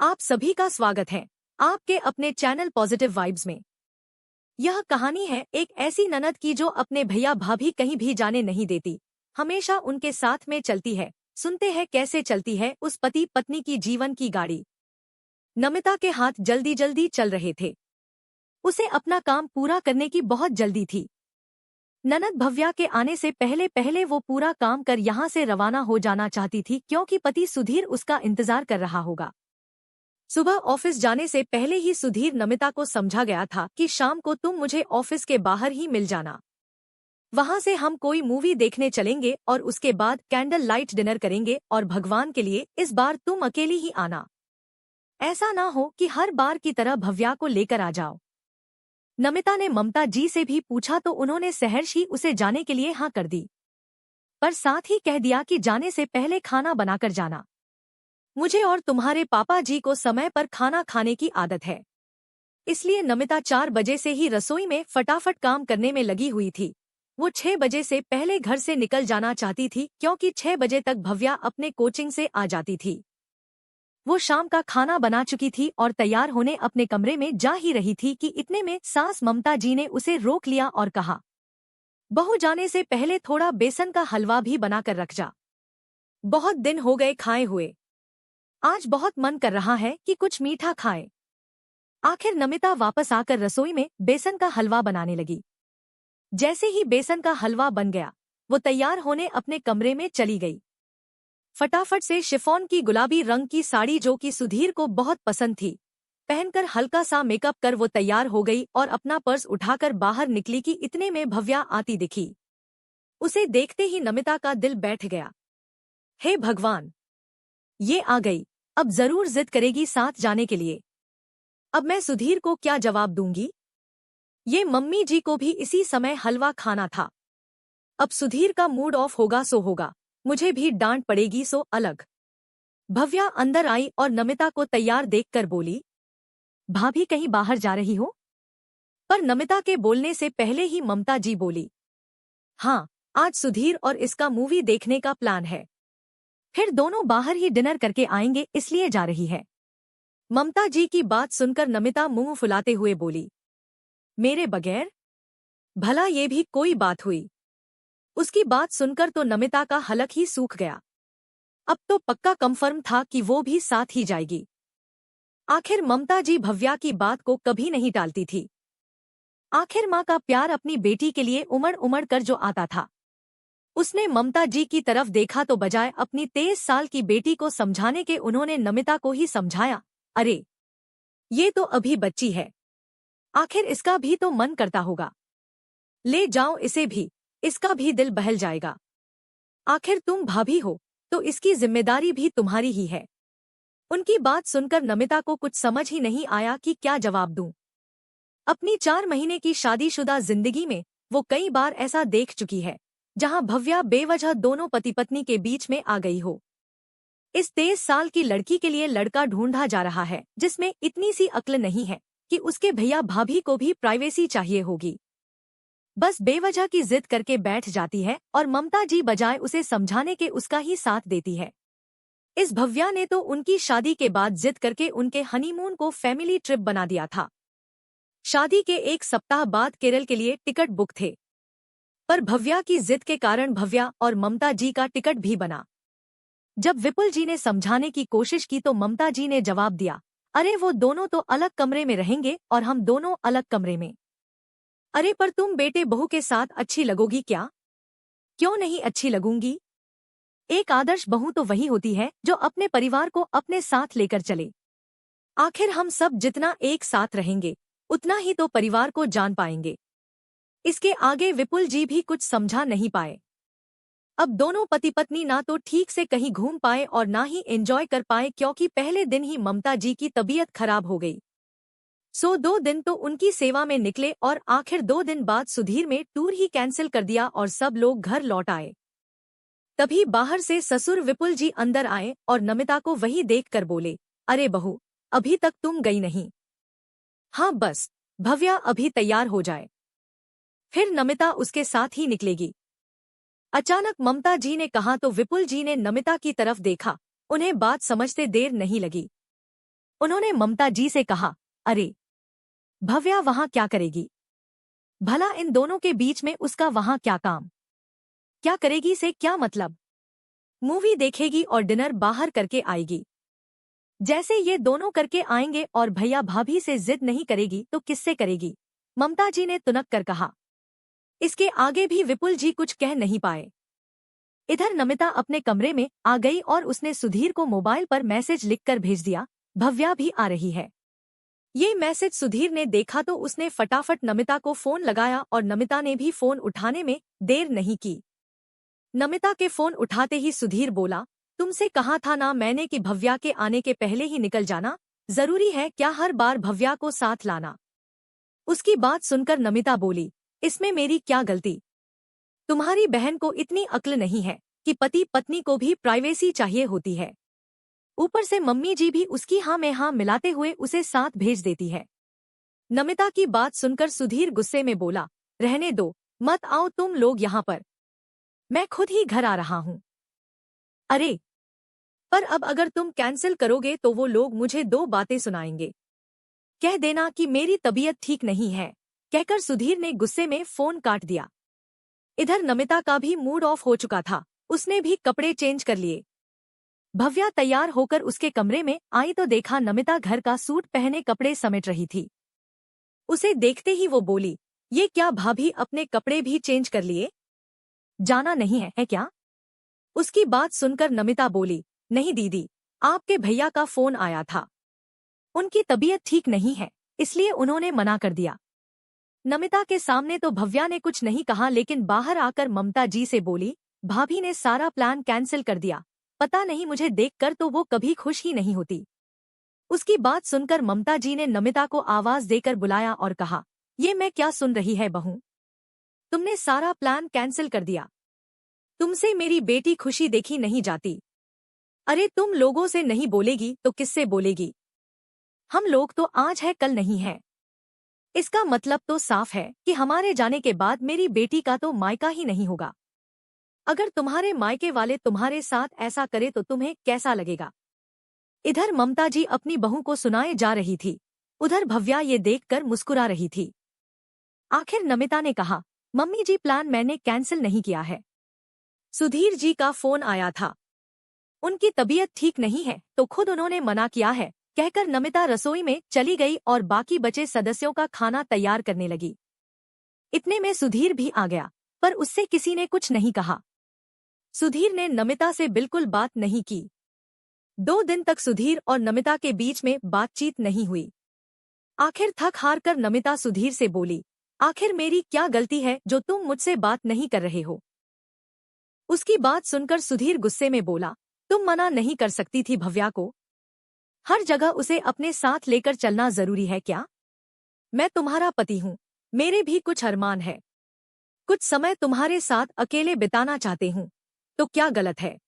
आप सभी का स्वागत है आपके अपने चैनल पॉजिटिव वाइब्स में। यह कहानी है एक ऐसी ननद की जो अपने भैया भाभी कहीं भी जाने नहीं देती, हमेशा उनके साथ में चलती है। सुनते हैं कैसे चलती है उस पति पत्नी की जीवन की गाड़ी। नमिता के हाथ जल्दी जल्दी चल रहे थे, उसे अपना काम पूरा करने की बहुत जल्दी थी। ननद भव्या के आने से पहले पहले वो पूरा काम कर यहाँ से रवाना हो जाना चाहती थी, क्योंकि पति सुधीर उसका इंतजार कर रहा होगा। सुबह ऑफिस जाने से पहले ही सुधीर नमिता को समझा गया था कि शाम को तुम मुझे ऑफिस के बाहर ही मिल जाना। वहां से हम कोई मूवी देखने चलेंगे और उसके बाद कैंडल लाइट डिनर करेंगे, और भगवान के लिए इस बार तुम अकेली ही आना। ऐसा ना हो कि हर बार की तरह भव्या को लेकर आ जाओ। नमिता ने ममता जी से भी पूछा तो उन्होंने सहर्ष ही उसे जाने के लिए हाँ कर दी, पर साथ ही कह दिया कि जाने से पहले खाना बनाकर जाना। मुझे और तुम्हारे पापा जी को समय पर खाना खाने की आदत है, इसलिए नमिता 4 बजे से ही रसोई में फटाफट काम करने में लगी हुई थी। वो 6 बजे से पहले घर से निकल जाना चाहती थी, क्योंकि 6 बजे तक भव्या अपने कोचिंग से आ जाती थी। वो शाम का खाना बना चुकी थी और तैयार होने अपने कमरे में जा ही रही थी कि इतने में सास ममता जी ने उसे रोक लिया और कहा, बहू जाने से पहले थोड़ा बेसन का हलवा भी बनाकर रख जा, बहुत दिन हो गए खाए हुए। आज बहुत मन कर रहा है कि कुछ मीठा खाएं। आखिर नमिता वापस आकर रसोई में बेसन का हलवा बनाने लगी। जैसे ही बेसन का हलवा बन गया, वो तैयार होने अपने कमरे में चली गई। फटाफट से शिफॉन की गुलाबी रंग की साड़ी, जो कि सुधीर को बहुत पसंद थी, पहनकर हल्का सा मेकअप कर वो तैयार हो गई और अपना पर्स उठाकर बाहर निकली कि इतने में भव्या आती दिखी। उसे देखते ही नमिता का दिल बैठ गया। हे भगवान, ये आ गई, अब जरूर जिद करेगी साथ जाने के लिए। अब मैं सुधीर को क्या जवाब दूंगी? ये मम्मी जी को भी इसी समय हलवा खाना था। अब सुधीर का मूड ऑफ होगा सो होगा, मुझे भी डांट पड़ेगी सो अलग। भव्या अंदर आई और नमिता को तैयार देखकर बोली, भाभी कहीं बाहर जा रही हो? पर नमिता के बोलने से पहले ही ममता जी बोली, हाँ, आज सुधीर और इसका मूवी देखने का प्लान है, फिर दोनों बाहर ही डिनर करके आएंगे, इसलिए जा रही है। ममता जी की बात सुनकर नमिता मुंह फुलाते हुए बोली, मेरे बगैर? भला ये भी कोई बात हुई? उसकी बात सुनकर तो नमिता का हलक ही सूख गया। अब तो पक्का कंफर्म था कि वो भी साथ ही जाएगी। आखिर ममता जी भव्या की बात को कभी नहीं टालती थी। आखिर माँ का प्यार अपनी बेटी के लिए उमड़ उमड़ कर जो आता था। उसने ममता जी की तरफ देखा तो बजाय अपनी 23 साल की बेटी को समझाने के उन्होंने नमिता को ही समझाया, अरे ये तो अभी बच्ची है, आखिर इसका भी तो मन करता होगा, ले जाओ इसे भी, इसका भी दिल बहल जाएगा। आखिर तुम भाभी हो तो इसकी जिम्मेदारी भी तुम्हारी ही है। उनकी बात सुनकर नमिता को कुछ समझ ही नहीं आया कि क्या जवाब दूं। अपनी 4 महीने की शादीशुदा जिंदगी में वो कई बार ऐसा देख चुकी है, जहां भव्या बेवजह दोनों पति पत्नी के बीच में आ गई हो। इस 23 साल की लड़की के लिए लड़का ढूंढा जा रहा है, जिसमें इतनी सी अक्ल नहीं है कि उसके भैया भाभी को भी प्राइवेसी चाहिए होगी। बस बेवजह की जिद करके बैठ जाती है और ममता जी बजाय उसे समझाने के उसका ही साथ देती है। इस भव्या ने तो उनकी शादी के बाद जिद करके उनके हनीमून को फैमिली ट्रिप बना दिया था। शादी के 1 सप्ताह बाद केरल के लिए टिकट बुक थे, पर भव्या की जिद के कारण भव्या और ममता जी का टिकट भी बना। जब विपुल जी ने समझाने की कोशिश की तो ममता जी ने जवाब दिया, अरे वो दोनों तो अलग कमरे में रहेंगे और हम दोनों अलग कमरे में। अरे पर तुम बेटे बहू के साथ अच्छी लगोगी क्या? क्यों नहीं अच्छी लगूंगी? एक आदर्श बहू तो वही होती है जो अपने परिवार को अपने साथ लेकर चले। आखिर हम सब जितना एक साथ रहेंगे, उतना ही तो परिवार को जान पाएंगे। इसके आगे विपुल जी भी कुछ समझा नहीं पाए। अब दोनों पति पत्नी ना तो ठीक से कहीं घूम पाए और ना ही एंजॉय कर पाए, क्योंकि पहले दिन ही ममता जी की तबीयत खराब हो गई। सो 2 दिन तो उनकी सेवा में निकले और आखिर 2 दिन बाद सुधीर में टूर ही कैंसिल कर दिया और सब लोग घर लौट आए। तभी बाहर से ससुर विपुल जी अंदर आए और नमिता को वही देखकर बोले, अरे बहू, अभी तक तुम गई नहीं? हाँ बस, भव्या अभी तैयार हो जाए, फिर नमिता उसके साथ ही निकलेगी। अचानक ममता जी ने कहा तो विपुल जी ने नमिता की तरफ देखा। उन्हें बात समझते देर नहीं लगी। उन्होंने ममता जी से कहा, अरे भव्या वहां क्या करेगी? भला इन दोनों के बीच में उसका वहां क्या काम? क्या करेगी से क्या मतलब? मूवी देखेगी और डिनर बाहर करके आएगी। जैसे ये दोनों करके आएंगे और भैया भाभी से जिद नहीं करेगी तो किससे करेगी? ममता जी ने तुनक कर कहा। इसके आगे भी विपुल जी कुछ कह नहीं पाए। इधर नमिता अपने कमरे में आ गई और उसने सुधीर को मोबाइल पर मैसेज लिखकर भेज दिया, भव्या भी आ रही है। ये मैसेज सुधीर ने देखा तो उसने फटाफट नमिता को फोन लगाया और नमिता ने भी फोन उठाने में देर नहीं की। नमिता के फोन उठाते ही सुधीर बोला, तुमसे कहा था ना मैंने कि भव्या के आने के पहले ही निकल जाना, जरूरी है क्या हर बार भव्या को साथ लाना? उसकी बात सुनकर नमिता बोली, इसमें मेरी क्या गलती? तुम्हारी बहन को इतनी अक्ल नहीं है कि पति पत्नी को भी प्राइवेसी चाहिए होती है। ऊपर से मम्मी जी भी उसकी हाँ में हाँ मिलाते हुए उसे साथ भेज देती है। नमिता की बात सुनकर सुधीर गुस्से में बोला, रहने दो, मत आओ तुम लोग यहाँ पर, मैं खुद ही घर आ रहा हूँ। अरे पर अब अगर तुम कैंसिल करोगे तो वो लोग मुझे दो बातें सुनाएंगे। कह देना कि मेरी तबीयत ठीक नहीं है, कहकर सुधीर ने गुस्से में फोन काट दिया। इधर नमिता का भी मूड ऑफ हो चुका था, उसने भी कपड़े चेंज कर लिए। भव्या तैयार होकर उसके कमरे में आई तो देखा नमिता घर का सूट पहने कपड़े समेट रही थी। उसे देखते ही वो बोली, ये क्या भाभी अपने कपड़े भी चेंज कर लिए? जाना नहीं है क्या? उसकी बात सुनकर नमिता बोली, नहीं दीदी, आपके भैया का फोन आया था, उनकी तबीयत ठीक नहीं है इसलिए उन्होंने मना कर दिया। नमिता के सामने तो भव्या ने कुछ नहीं कहा लेकिन बाहर आकर ममता जी से बोली, भाभी ने सारा प्लान कैंसिल कर दिया, पता नहीं मुझे देखकर तो वो कभी खुश ही नहीं होती। उसकी बात सुनकर ममता जी ने नमिता को आवाज देकर बुलाया और कहा, ये मैं क्या सुन रही है बहू, तुमने सारा प्लान कैंसिल कर दिया? तुमसे मेरी बेटी खुशी देखी नहीं जाती। अरे तुम लोगों से नहीं बोलेगी तो किससे बोलेगी? हम लोग तो आज है कल नहीं है। इसका मतलब तो साफ है कि हमारे जाने के बाद मेरी बेटी का तो मायका ही नहीं होगा। अगर तुम्हारे मायके वाले तुम्हारे साथ ऐसा करे तो तुम्हें कैसा लगेगा? इधर ममता जी अपनी बहू को सुनाए जा रही थी, उधर भव्या ये देखकर मुस्कुरा रही थी। आखिर नमिता ने कहा, मम्मी जी प्लान मैंने कैंसिल नहीं किया है, सुधीर जी का फोन आया था, उनकी तबीयत ठीक नहीं है तो खुद उन्होंने मना किया है, कहकर नमिता रसोई में चली गई और बाकी बचे सदस्यों का खाना तैयार करने लगी। इतने में सुधीर भी आ गया पर उससे किसी ने कुछ नहीं कहा। सुधीर ने नमिता से बिल्कुल बात नहीं की। 2 दिन तक सुधीर और नमिता के बीच में बातचीत नहीं हुई। आखिर थक हार कर नमिता सुधीर से बोली, आखिर मेरी क्या गलती है जो तुम मुझसे बात नहीं कर रहे हो? उसकी बात सुनकर सुधीर गुस्से में बोला, तुम मना नहीं कर सकती थी भव्या को? हर जगह उसे अपने साथ लेकर चलना जरूरी है क्या? मैं तुम्हारा पति हूँ, मेरे भी कुछ अरमान है, कुछ समय तुम्हारे साथ अकेले बिताना चाहते हूँ, तो क्या गलत है?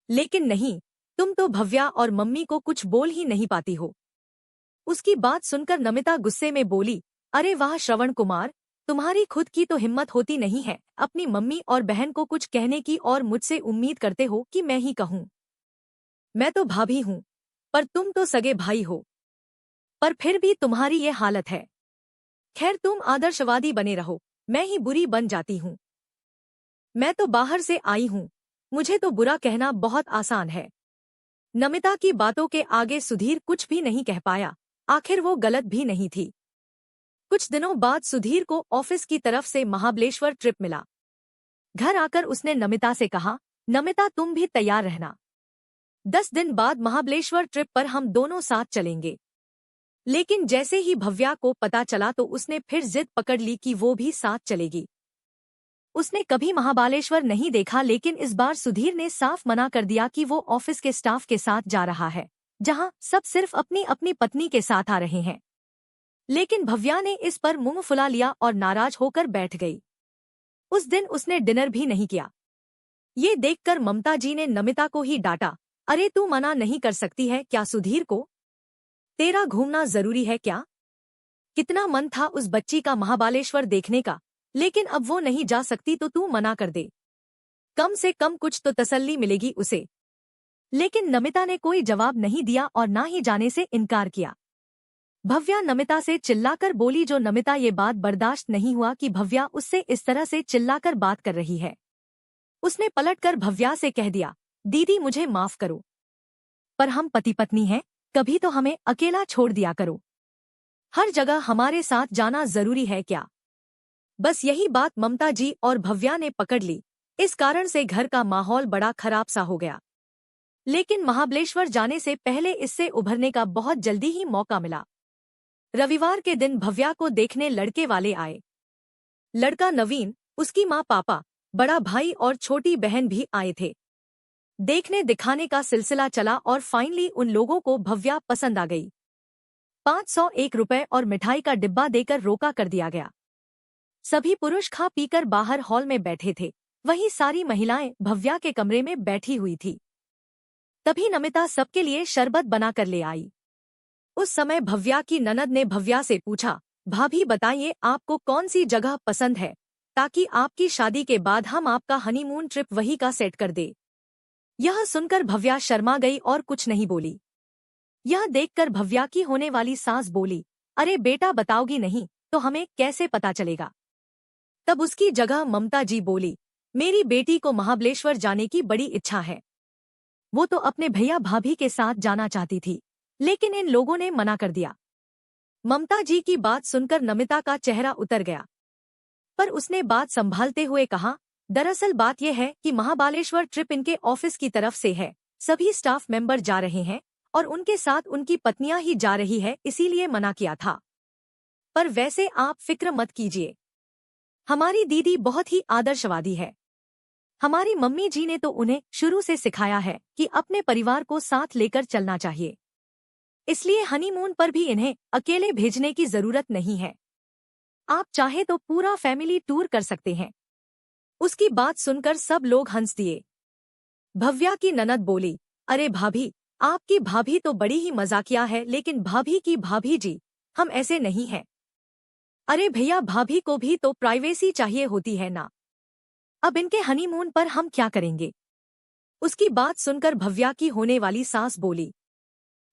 लेकिन नहीं, तुम तो भव्या और मम्मी को कुछ बोल ही नहीं पाती हो। उसकी बात सुनकर नमिता गुस्से में बोली, अरे वाह श्रवण कुमार, तुम्हारी खुद की तो हिम्मत होती नहीं है अपनी मम्मी और बहन को कुछ कहने की और मुझसे उम्मीद करते हो कि मैं ही कहूँ। मैं तो भाभी हूँ पर तुम तो सगे भाई हो, पर फिर भी तुम्हारी ये हालत है। खैर तुम आदर्शवादी बने रहो, मैं ही बुरी बन जाती हूँ। मैं तो बाहर से आई हूँ, मुझे तो बुरा कहना बहुत आसान है। नमिता की बातों के आगे सुधीर कुछ भी नहीं कह पाया, आखिर वो गलत भी नहीं थी। कुछ दिनों बाद सुधीर को ऑफिस की तरफ से महाबलेश्वर ट्रिप मिला। घर आकर उसने नमिता से कहा, नमिता तुम भी तैयार रहना, 10 दिन बाद महाबलेश्वर ट्रिप पर हम दोनों साथ चलेंगे। लेकिन जैसे ही भव्या को पता चला तो उसने फिर जिद पकड़ ली कि वो भी साथ चलेगी। उसने कभी महाबलेश्वर नहीं देखा लेकिन इस बार सुधीर ने साफ मना कर दिया कि वो ऑफिस के स्टाफ के साथ जा रहा है, जहां सब सिर्फ अपनी अपनी पत्नी के साथ आ रहे हैं। लेकिन भव्या ने इस पर मुंह फुला लिया और नाराज होकर बैठ गई। उस दिन उसने डिनर भी नहीं किया। ये देखकर ममता जी ने नमिता को ही डांटा, अरे तू मना नहीं कर सकती है क्या सुधीर को? तेरा घूमना जरूरी है क्या? कितना मन था उस बच्ची का महाबलेश्वर देखने का, लेकिन अब वो नहीं जा सकती तो तू मना कर दे, कम से कम कुछ तो तसल्ली मिलेगी उसे। लेकिन नमिता ने कोई जवाब नहीं दिया और ना ही जाने से इनकार किया। भव्या नमिता से चिल्लाकर बोली, जो नमिता ये बात बर्दाश्त नहीं हुआ कि भव्या उससे इस तरह से चिल्लाकर बात कर रही है। उसने पलटकर भव्या से कह दिया, दीदी मुझे माफ करो, पर हम पति पत्नी हैं, कभी तो हमें अकेला छोड़ दिया करो। हर जगह हमारे साथ जाना जरूरी है क्या? बस यही बात ममता जी और भव्या ने पकड़ ली। इस कारण से घर का माहौल बड़ा खराब सा हो गया। लेकिन महाबलेश्वर जाने से पहले इससे उभरने का बहुत जल्दी ही मौका मिला। रविवार के दिन भव्या को देखने लड़के वाले आए। लड़का नवीन, उसकी माँ, पापा, बड़ा भाई और छोटी बहन भी आए थे। देखने दिखाने का सिलसिला चला और फाइनली उन लोगों को भव्या पसंद आ गई। 501 रुपए और मिठाई का डिब्बा देकर रोका कर दिया गया। सभी पुरुष खा पीकर बाहर हॉल में बैठे थे, वहीं सारी महिलाएं भव्या के कमरे में बैठी हुई थी। तभी नमिता सबके लिए शरबत बना कर ले आई। उस समय भव्या की ननद ने भव्या से पूछा, भाभी बताइए आपको कौन सी जगह पसंद है, ताकि आपकी शादी के बाद हम आपका हनीमून ट्रिप वही का सेट कर दे। यह सुनकर भव्या शर्मा गई और कुछ नहीं बोली। यह देखकर भव्या की होने वाली सास बोली, अरे बेटा बताओगी नहीं तो हमें कैसे पता चलेगा? तब उसकी जगह ममता जी बोली, मेरी बेटी को महाबलेश्वर जाने की बड़ी इच्छा है। वो तो अपने भैया भाभी के साथ जाना चाहती थी, लेकिन इन लोगों ने मना कर दिया। ममता जी की बात सुनकर नमिता का चेहरा उतर गया, पर उसने बात संभालते हुए कहा, दरअसल बात यह है कि महाबलेश्वर ट्रिप इनके ऑफिस की तरफ से है। सभी स्टाफ मेंबर जा रहे हैं और उनके साथ उनकी पत्नियां ही जा रही है, इसीलिए मना किया था। पर वैसे आप फिक्र मत कीजिए, हमारी दीदी बहुत ही आदर्शवादी है। हमारी मम्मी जी ने तो उन्हें शुरू से सिखाया है कि अपने परिवार को साथ लेकर चलना चाहिए, इसलिए हनीमून पर भी इन्हें अकेले भेजने की जरूरत नहीं है। आप चाहे तो पूरा फैमिली टूर कर सकते हैं। उसकी बात सुनकर सब लोग हंस दिए। भव्या की ननद बोली, अरे भाभी, आपकी भाभी तो बड़ी ही मजाकिया है, लेकिन भाभी की भाभी जी, हम ऐसे नहीं हैं। अरे भैया भाभी को भी तो प्राइवेसी चाहिए होती है ना। अब इनके हनीमून पर हम क्या करेंगे? उसकी बात सुनकर भव्या की होने वाली सास बोली,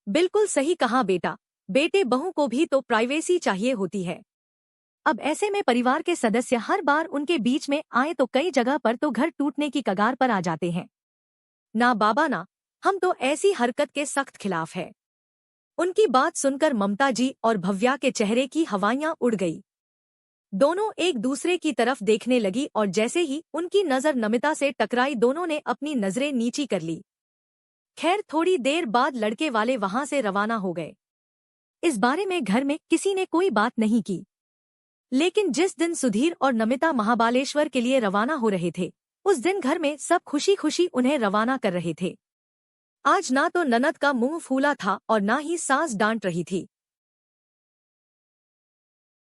बिल्कुल सही कहा बेटा, बेटे बहू को भी तो प्राइवेसी चाहिए होती है। अब ऐसे में परिवार के सदस्य हर बार उनके बीच में आए तो कई जगह पर तो घर टूटने की कगार पर आ जाते हैं। ना बाबा ना, हम तो ऐसी हरकत के सख्त खिलाफ है। उनकी बात सुनकर ममता जी और भव्या के चेहरे की हवाइयां उड़ गई। दोनों एक दूसरे की तरफ देखने लगी और जैसे ही उनकी नजर नमिता से टकराई, दोनों ने अपनी नजरें नीची कर ली। खैर थोड़ी देर बाद लड़के वाले वहां से रवाना हो गए। इस बारे में घर में किसी ने कोई बात नहीं की, लेकिन जिस दिन सुधीर और नमिता महाबलेश्वर के लिए रवाना हो रहे थे, उस दिन घर में सब खुशी खुशी उन्हें रवाना कर रहे थे। आज ना तो ननद का मुंह फूला था और ना ही सास डांट रही थी।